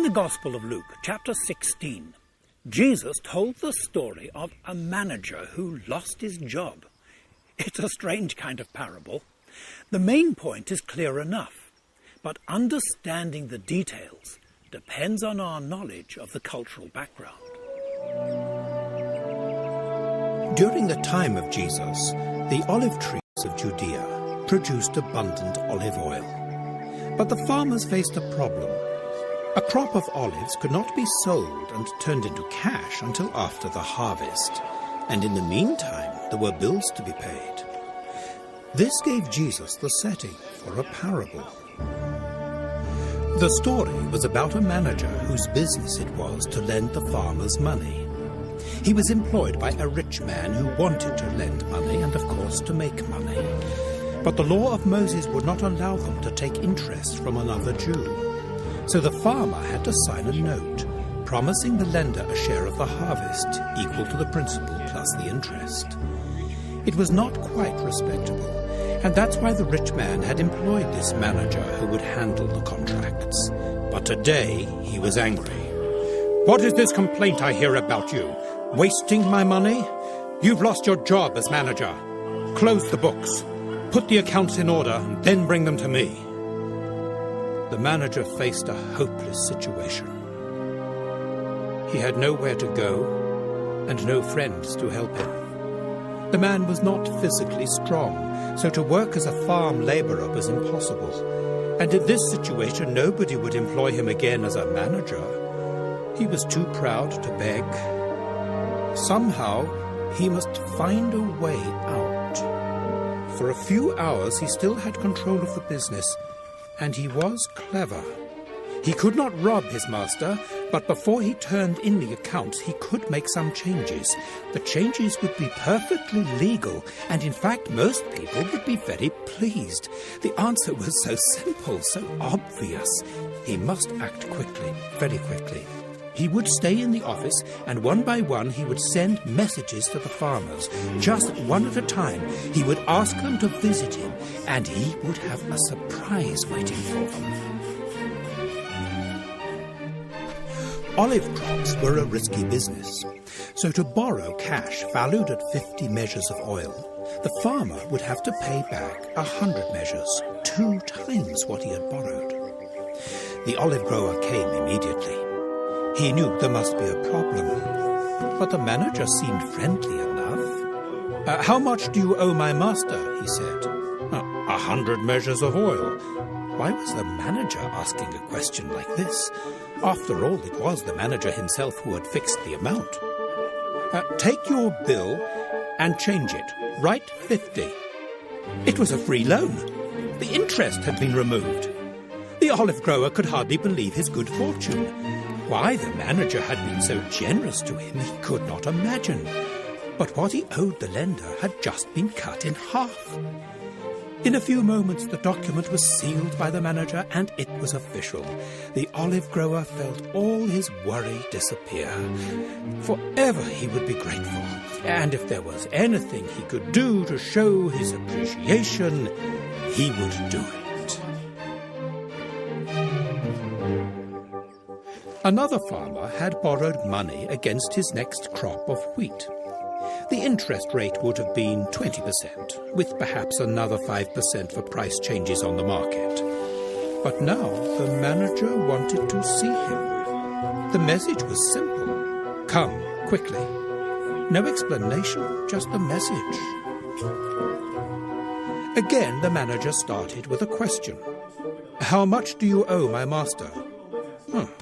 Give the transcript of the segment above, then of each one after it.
In the Gospel of Luke, chapter 16, Jesus told the story of a manager who lost his job. It's a strange kind of parable. The main point is clear enough, but understanding the details depends on our knowledge of the cultural background. During the time of Jesus, the olive trees of Judea produced abundant olive oil. But the farmers faced a problem. A crop of olives could not be sold and turned into cash until after the harvest, and in the meantime there were bills to be paid. This gave Jesus the setting for a parable. The story was about a manager whose business it was to lend the farmers money. He was employed by a rich man who wanted to lend money and, of course, to make money. But the law of Moses would not allow them to take interest from another Jew. So the farmer had to sign a note, promising the lender a share of the harvest, equal to the principal plus the interest. It was not quite respectable, and that's why the rich man had employed this manager who would handle the contracts. But today he was angry. "What is this complaint I hear about you? Wasting my money? You've lost your job as manager. Close the books, put the accounts in order, and then bring them to me." The manager faced a hopeless situation. He had nowhere to go and no friends to help him. The man was not physically strong, so to work as a farm labourer was impossible. And in this situation, nobody would employ him again as a manager. He was too proud to beg. Somehow, he must find a way out. For a few hours, he still had control of the business, and he was clever. He could not rob his master, but before he turned in the accounts, he could make some changes. The changes would be perfectly legal, and in fact, most people would be very pleased. The answer was so simple, so obvious. He must act quickly, very quickly. He would stay in the office, and one by one he would send messages to the farmers. Just one at a time, he would ask them to visit him, and he would have a surprise waiting for them. Olive crops were a risky business, so to borrow cash valued at 50 measures of oil, the farmer would have to pay back 100 measures, 2 times what he had borrowed. The olive grower came immediately. He knew there must be a problem, but the manager seemed friendly enough. "How much do you owe my master?" he said. 100 measures of oil. Why was the manager asking a question like this? After all, it was the manager himself who had fixed the amount. "Take your bill and change it. Write 50. It was a free loan. The interest had been removed. The olive grower could hardly believe his good fortune. Why the manager had been so generous to him, he could not imagine. But what he owed the lender had just been cut in half. In a few moments, the document was sealed by the manager, and it was official. The olive grower felt all his worry disappear. Forever he would be grateful, and if there was anything he could do to show his appreciation, he would do it. Another farmer had borrowed money against his next crop of wheat. The interest rate would have been 20%, with perhaps another 5% for price changes on the market. But now the manager wanted to see him. The message was simple. "Come, quickly." No explanation, just the message. Again, the manager started with a question. "How much do you owe my master?"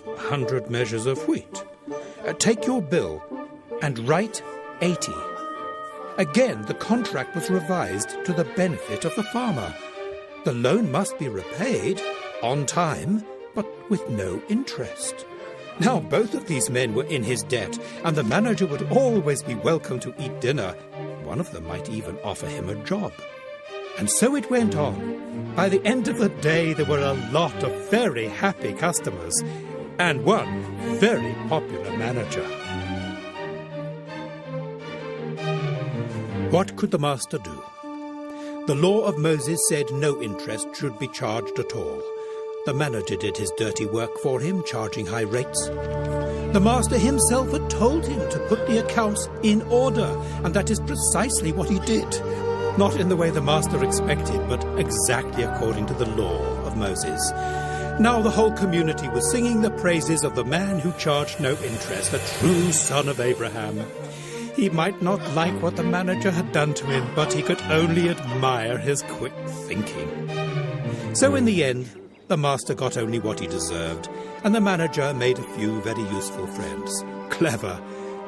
100 measures of wheat. "Take your bill and write 80. Again, the contract was revised to the benefit of the farmer. The loan must be repaid on time, but with no interest. Now both of these men were in his debt, and the manager would always be welcome to eat dinner. One of them might even offer him a job. And so it went on. By the end of the day, there were a lot of very happy customers, and one very popular manager. What could the master do? The law of Moses said no interest should be charged at all. The manager did his dirty work for him, charging high rates. The master himself had told him to put the accounts in order, and that is precisely what he did. Not in the way the master expected, but exactly according to the law of Moses. Now the whole community was singing the praises of the man who charged no interest, the true son of Abraham. He might not like what the manager had done to him, but he could only admire his quick thinking. So in the end, the master got only what he deserved, and the manager made a few very useful friends. Clever,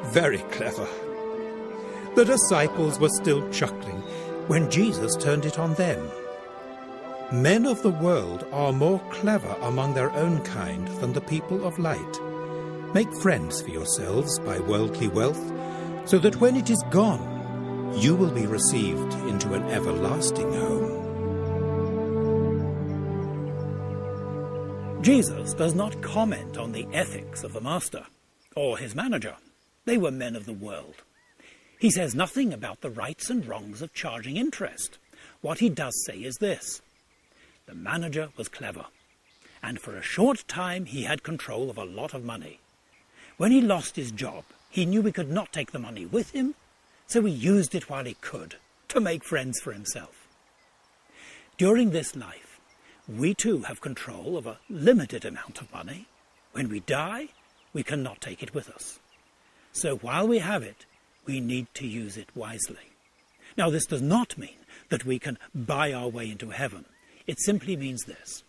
very clever. The disciples were still chuckling when Jesus turned it on them. Men of the world are more clever among their own kind than the people of light. Make friends for yourselves by worldly wealth, so that when it is gone, you will be received into an everlasting home. Jesus does not comment on the ethics of the master or his manager. They were men of the world. He says nothing about the rights and wrongs of charging interest. What he does say is this: the manager was clever, and for a short time he had control of a lot of money. When he lost his job, he knew he could not take the money with him, so he used it while he could to make friends for himself. During this life, we too have control of a limited amount of money. When we die, we cannot take it with us. So while we have it, we need to use it wisely. Now, this does not mean that we can buy our way into heaven. It simply means this: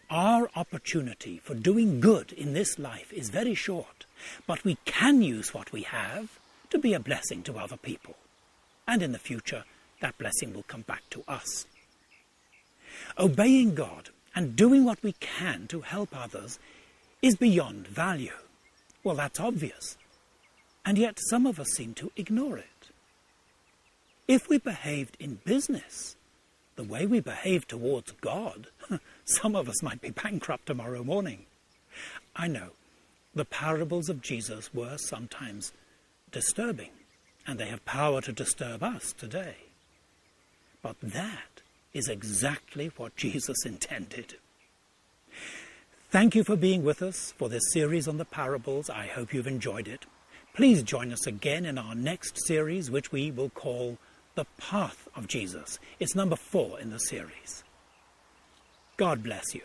our opportunity for doing good in this life is very short, but we can use what we have to be a blessing to other people. And in the future, that blessing will come back to us. Obeying God and doing what we can to help others is beyond value. Well, that's obvious. And yet some of us seem to ignore it. If we behaved in business the way we behave towards God, some of us might be bankrupt tomorrow morning. I know, the parables of Jesus were sometimes disturbing, and they have power to disturb us today. But that is exactly what Jesus intended. Thank you for being with us for this series on the parables. I hope you've enjoyed it. Please join us again in our next series, which we will call The Path of Jesus. It's number 4 in the series. God bless you.